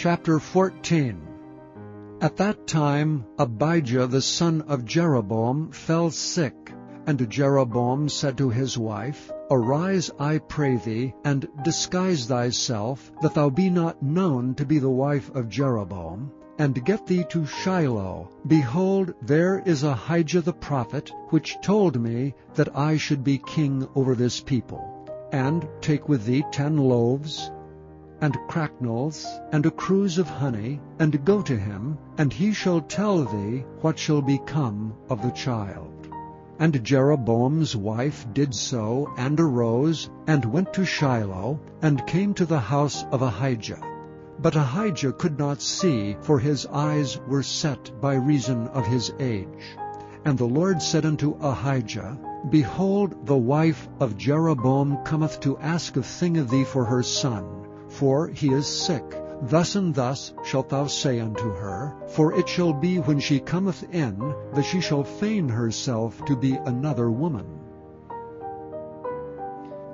Chapter 14. At that time Abijah the son of Jeroboam fell sick, and Jeroboam said to his wife, Arise, I pray thee, and disguise thyself, that thou be not known to be the wife of Jeroboam, and get thee to Shiloh. Behold, there is Ahijah the prophet, which told me that I should be king over this people. And take with thee 10 loaves, and cracknels, and a cruse of honey, and go to him, and he shall tell thee what shall become of the child. And Jeroboam's wife did so, and arose, and went to Shiloh, and came to the house of Ahijah. But Ahijah could not see, for his eyes were set by reason of his age. And the Lord said unto Ahijah, Behold, the wife of Jeroboam cometh to ask a thing of thee for her son, for he is sick. Thus and thus shalt thou say unto her, for it shall be when she cometh in, that she shall feign herself to be another woman.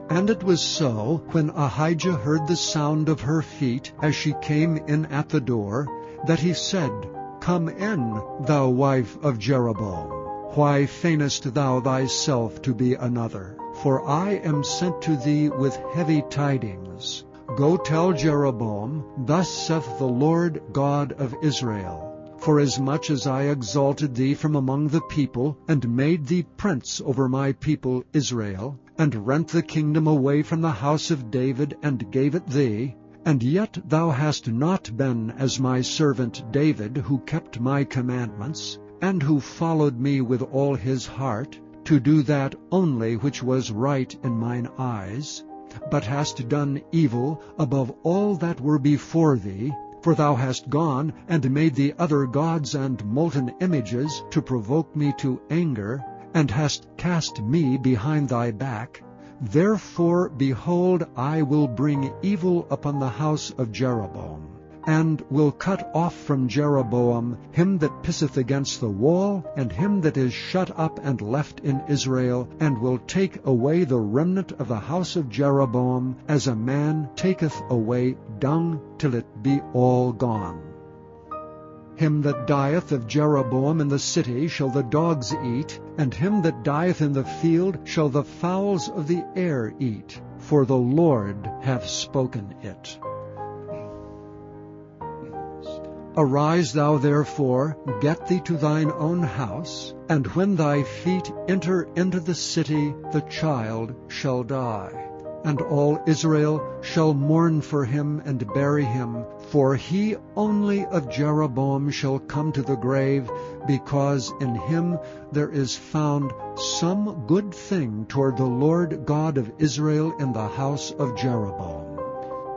And it was so, when Ahijah heard the sound of her feet as she came in at the door, that he said, Come in, thou wife of Jeroboam. Why feignest thou thyself to be another? For I am sent to thee with heavy tidings. Go tell Jeroboam, Thus saith the Lord God of Israel, Forasmuch as I exalted thee from among the people, and made thee prince over my people Israel, and rent the kingdom away from the house of David, and gave it thee, and yet thou hast not been as my servant David, who kept my commandments, and who followed me with all his heart, to do that only which was right in mine eyes, but hast done evil above all that were before thee, for thou hast gone and made thee other gods and molten images to provoke me to anger, and hast cast me behind thy back. Therefore, behold, I will bring evil upon the house of Jeroboam, and will cut off from Jeroboam him that pisseth against the wall, and him that is shut up and left in Israel, and will take away the remnant of the house of Jeroboam, as a man taketh away dung, till it be all gone. Him that dieth of Jeroboam in the city shall the dogs eat, and him that dieth in the field shall the fowls of the air eat, for the Lord hath spoken it. Arise thou therefore, get thee to thine own house, and when thy feet enter into the city, the child shall die. And all Israel shall mourn for him and bury him, for he only of Jeroboam shall come to the grave, because in him there is found some good thing toward the Lord God of Israel in the house of Jeroboam.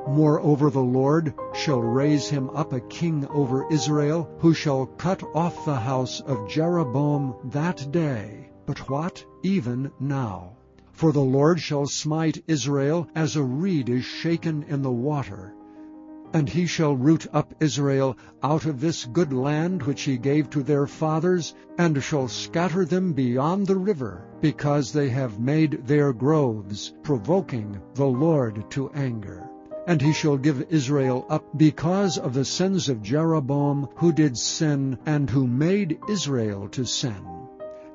Moreover, the Lord shall raise him up a king over Israel, who shall cut off the house of Jeroboam that day. But what? Even now. For the Lord shall smite Israel as a reed is shaken in the water. And he shall root up Israel out of this good land which he gave to their fathers, and shall scatter them beyond the river, because they have made their groves, provoking the Lord to anger. And he shall give Israel up because of the sins of Jeroboam, who did sin, and who made Israel to sin.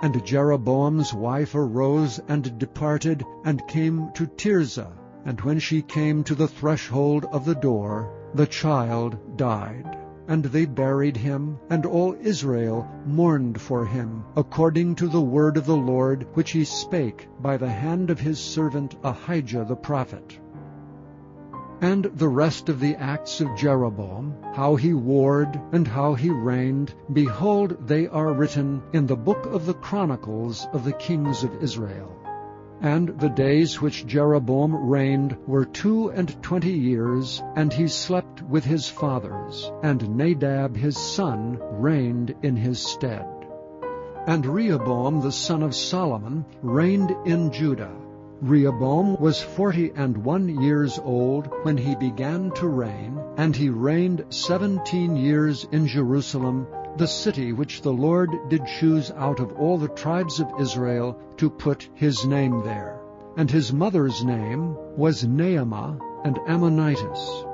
And Jeroboam's wife arose and departed, and came to Tirzah. And when she came to the threshold of the door, the child died. And they buried him, and all Israel mourned for him, according to the word of the Lord, which he spake by the hand of his servant Ahijah the prophet. And the rest of the acts of Jeroboam, how he warred and how he reigned, behold, they are written in the book of the Chronicles of the kings of Israel. And the days which Jeroboam reigned were 22 years, and he slept with his fathers, and Nadab his son reigned in his stead. And Rehoboam the son of Solomon reigned in Judah. Rehoboam was 41 years old when he began to reign, and he reigned 17 years in Jerusalem, the city which the Lord did choose out of all the tribes of Israel to put his name there. And his mother's name was Naamah, and Ammonitis.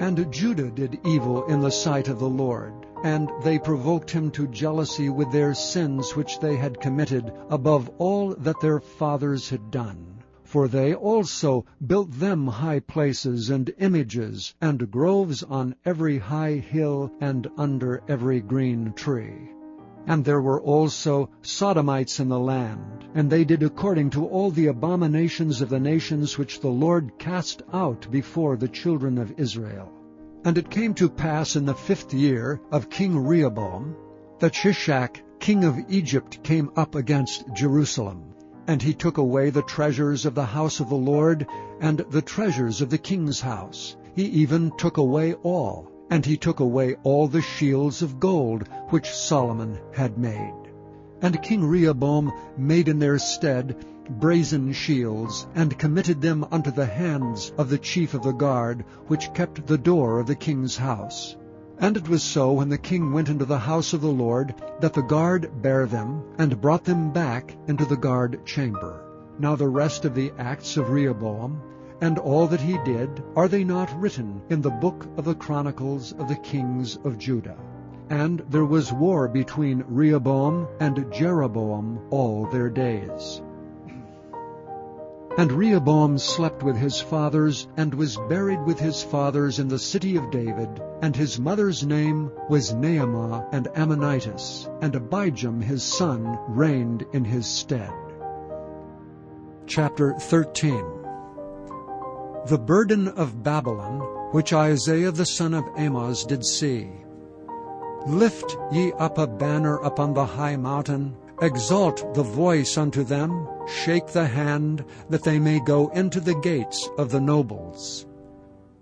And Judah did evil in the sight of the Lord, and they provoked him to jealousy with their sins which they had committed above all that their fathers had done. For they also built them high places and images, and groves on every high hill and under every green tree. And there were also Sodomites in the land, and they did according to all the abominations of the nations which the Lord cast out before the children of Israel. And it came to pass in the 5th year of King Rehoboam, that Shishak king of Egypt came up against Jerusalem. And he took away the treasures of the house of the Lord, and the treasures of the king's house. He even took away all, and he took away all the shields of gold which Solomon had made. And King Rehoboam made in their stead brazen shields, and committed them unto the hands of the chief of the guard, which kept the door of the king's house. And it was so, when the king went into the house of the Lord, that the guard bare them, and brought them back into the guard chamber. Now the rest of the acts of Rehoboam, and all that he did, are they not written in the book of the Chronicles of the kings of Judah? And there was war between Rehoboam and Jeroboam all their days. And Rehoboam slept with his fathers, and was buried with his fathers in the city of David. And his mother's name was Naamah and Ammonitis, and Abijam his son reigned in his stead. Chapter 13. The burden of Babylon, which Isaiah the son of Amoz did see. Lift ye up a banner upon the high mountain, exalt the voice unto them, shake the hand, that they may go into the gates of the nobles.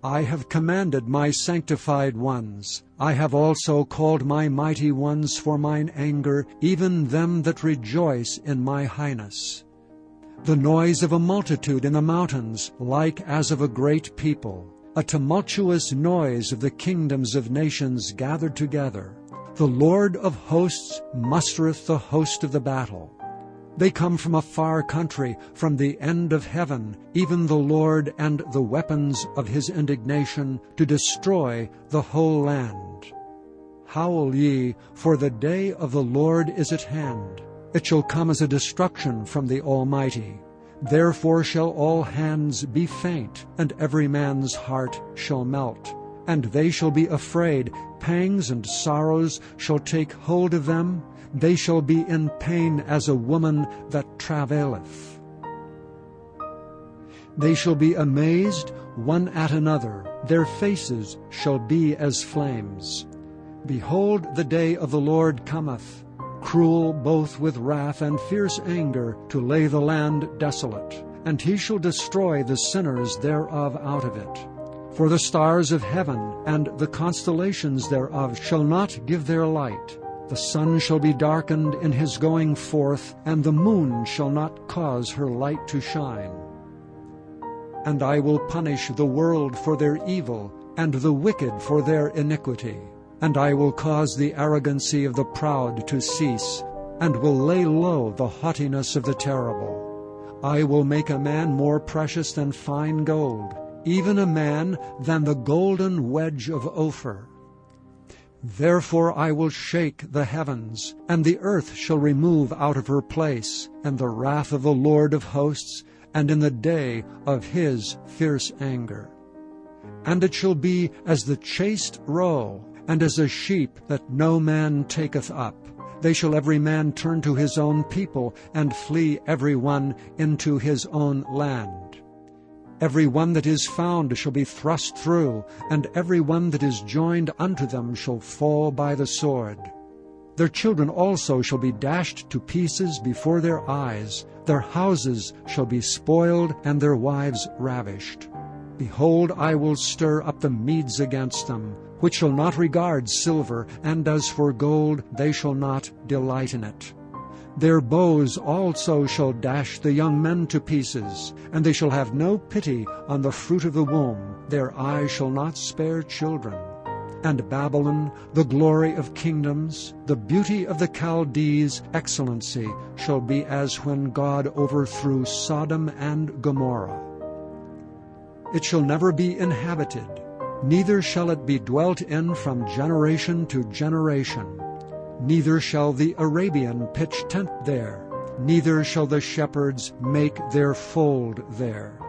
I have commanded my sanctified ones. I have also called my mighty ones for mine anger, even them that rejoice in my highness. The noise of a multitude in the mountains, like as of a great people, a tumultuous noise of the kingdoms of nations gathered together. The Lord of hosts mustereth the host of the battle. They come from a far country, from the end of heaven, even the Lord and the weapons of his indignation, to destroy the whole land. Howl ye, for the day of the Lord is at hand. It shall come as a destruction from the Almighty. Therefore shall all hands be faint, and every man's heart shall melt. And they shall be afraid, pangs and sorrows shall take hold of them. They shall be in pain as a woman that travaileth. They shall be amazed one at another, their faces shall be as flames. Behold, the day of the Lord cometh, cruel both with wrath and fierce anger, to lay the land desolate. And he shall destroy the sinners thereof out of it. For the stars of heaven and the constellations thereof shall not give their light. The sun shall be darkened in his going forth, and the moon shall not cause her light to shine. And I will punish the world for their evil, and the wicked for their iniquity. And I will cause the arrogancy of the proud to cease, and will lay low the haughtiness of the terrible. I will make a man more precious than fine gold, even a man than the golden wedge of Ophir. Therefore I will shake the heavens, and the earth shall remove out of her place, and the wrath of the Lord of hosts, and in the day of his fierce anger. And it shall be as the chased roe, and as a sheep that no man taketh up. They shall every man turn to his own people, and flee every one into his own land. Every one that is found shall be thrust through, and every one that is joined unto them shall fall by the sword. Their children also shall be dashed to pieces before their eyes. Their houses shall be spoiled, and their wives ravished. Behold, I will stir up the Medes against them, which shall not regard silver, and as for gold, they shall not delight in it. Their bows also shall dash the young men to pieces, and they shall have no pity on the fruit of the womb. Their eyes shall not spare children. And Babylon, the glory of kingdoms, the beauty of the Chaldees' excellency, shall be as when God overthrew Sodom and Gomorrah. It shall never be inhabited, neither shall it be dwelt in from generation to generation. Neither shall the Arabian pitch tent there, neither shall the shepherds make their fold there.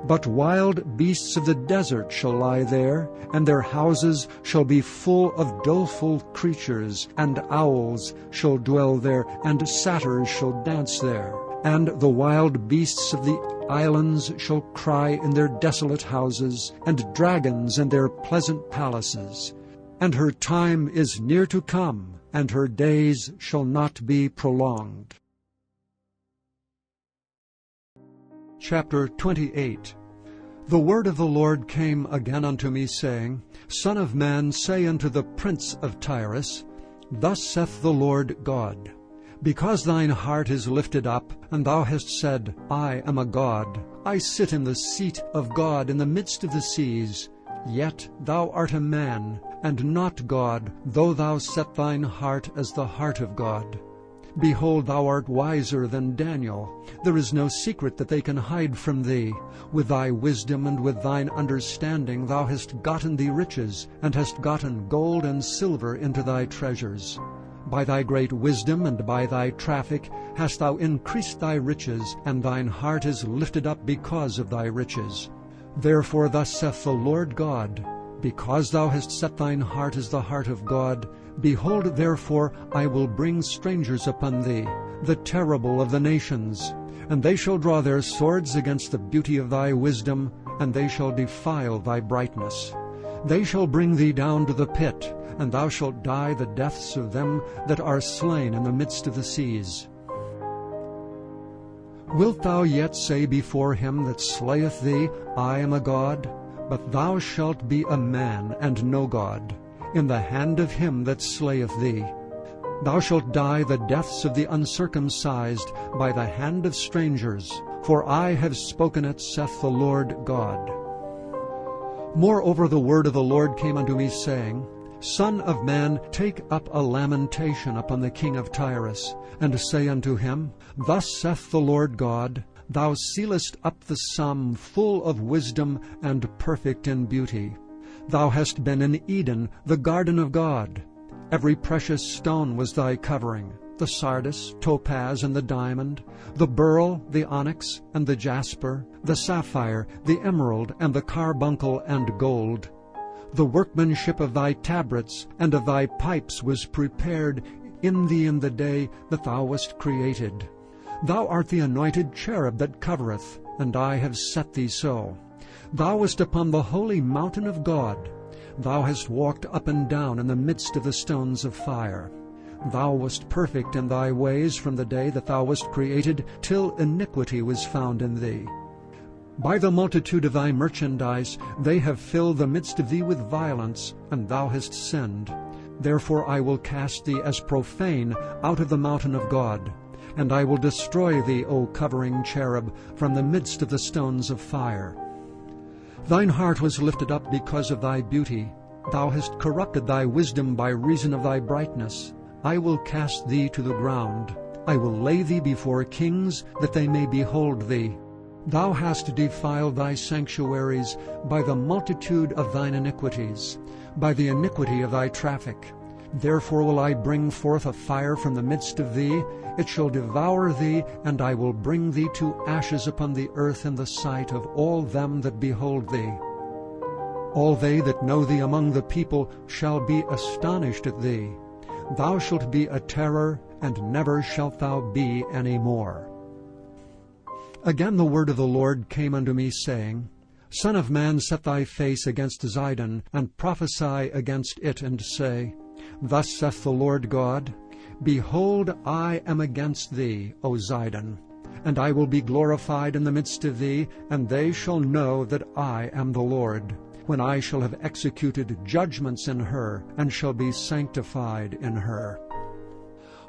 But wild beasts of the desert shall lie there, and their houses shall be full of doleful creatures, and owls shall dwell there, and satyrs shall dance there. And the wild beasts of the islands shall cry in their desolate houses, and dragons in their pleasant palaces. And her time is near to come, and her days shall not be prolonged. Chapter 28. The word of the Lord came again unto me, saying, Son of man, say unto the prince of Tyrus, Thus saith the Lord God, Because thine heart is lifted up, and thou hast said, I am a god, I sit in the seat of God in the midst of the seas, yet thou art a man, and not God, though thou set thine heart as the heart of God. Behold, thou art wiser than Daniel. There is no secret that they can hide from thee. With thy wisdom and with thine understanding thou hast gotten thee riches, and hast gotten gold and silver into thy treasures. By thy great wisdom and by thy traffic hast thou increased thy riches, and thine heart is lifted up because of thy riches. Therefore thus saith the Lord God, Because thou hast set thine heart as the heart of God, behold, therefore I will bring strangers upon thee, the terrible of the nations. And they shall draw their swords against the beauty of thy wisdom, and they shall defile thy brightness. They shall bring thee down to the pit, and thou shalt die the deaths of them that are slain in the midst of the seas. Wilt thou yet say before him that slayeth thee, I am a god? But thou shalt be a man, and no god, in the hand of him that slayeth thee. Thou shalt die the deaths of the uncircumcised by the hand of strangers, for I have spoken it, saith the Lord God. Moreover the word of the Lord came unto me, saying, Son of man, take up a lamentation upon the king of Tyrus, and say unto him, Thus saith the Lord God, Thou sealest up the sum full of wisdom and perfect in beauty. Thou hast been in Eden, the garden of God. Every precious stone was thy covering, the sardius, topaz, and the diamond, the beryl, the onyx, and the jasper, the sapphire, the emerald, and the carbuncle and gold. The workmanship of thy tabrets and of thy pipes was prepared in thee in the day that thou wast created. Thou art the anointed cherub that covereth, and I have set thee so. Thou wast upon the holy mountain of God. Thou hast walked up and down in the midst of the stones of fire. Thou wast perfect in thy ways from the day that thou wast created, till iniquity was found in thee. By the multitude of thy merchandise they have filled the midst of thee with violence, and thou hast sinned. Therefore I will cast thee as profane out of the mountain of God, and I will destroy thee, O covering cherub, from the midst of the stones of fire. Thine heart was lifted up because of thy beauty. Thou hast corrupted thy wisdom by reason of thy brightness. I will cast thee to the ground. I will lay thee before kings, that they may behold thee. Thou hast defiled thy sanctuaries by the multitude of thine iniquities, by the iniquity of thy traffic. Therefore will I bring forth a fire from the midst of thee. It shall devour thee, and I will bring thee to ashes upon the earth in the sight of all them that behold thee. All they that know thee among the people shall be astonished at thee. Thou shalt be a terror, and never shalt thou be any more. Again the word of the Lord came unto me, saying, Son of man, set thy face against Zidon, and prophesy against it, and say, Thus saith the Lord God, Behold, I am against thee, O Zidon, and I will be glorified in the midst of thee, and they shall know that I am the Lord, when I shall have executed judgments in her, and shall be sanctified in her.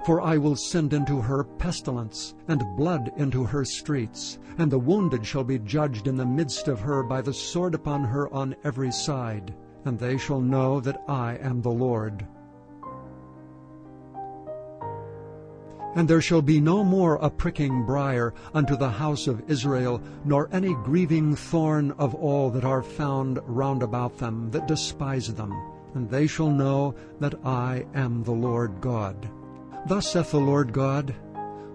For I will send into her pestilence, and blood into her streets, and the wounded shall be judged in the midst of her by the sword upon her on every side, and they shall know that I am the Lord. And there shall be no more a pricking briar unto the house of Israel, nor any grieving thorn of all that are found round about them, that despise them. And they shall know that I am the Lord God. Thus saith the Lord God,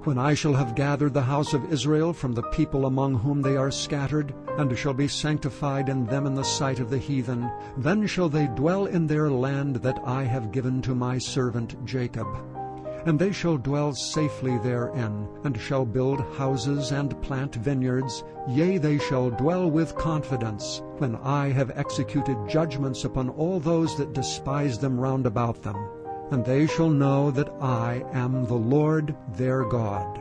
when I shall have gathered the house of Israel from the people among whom they are scattered, and shall be sanctified in them in the sight of the heathen, then shall they dwell in their land that I have given to my servant Jacob. And they shall dwell safely therein, and shall build houses and plant vineyards, yea, they shall dwell with confidence, when I have executed judgments upon all those that despise them round about them. And they shall know that I am the Lord their God.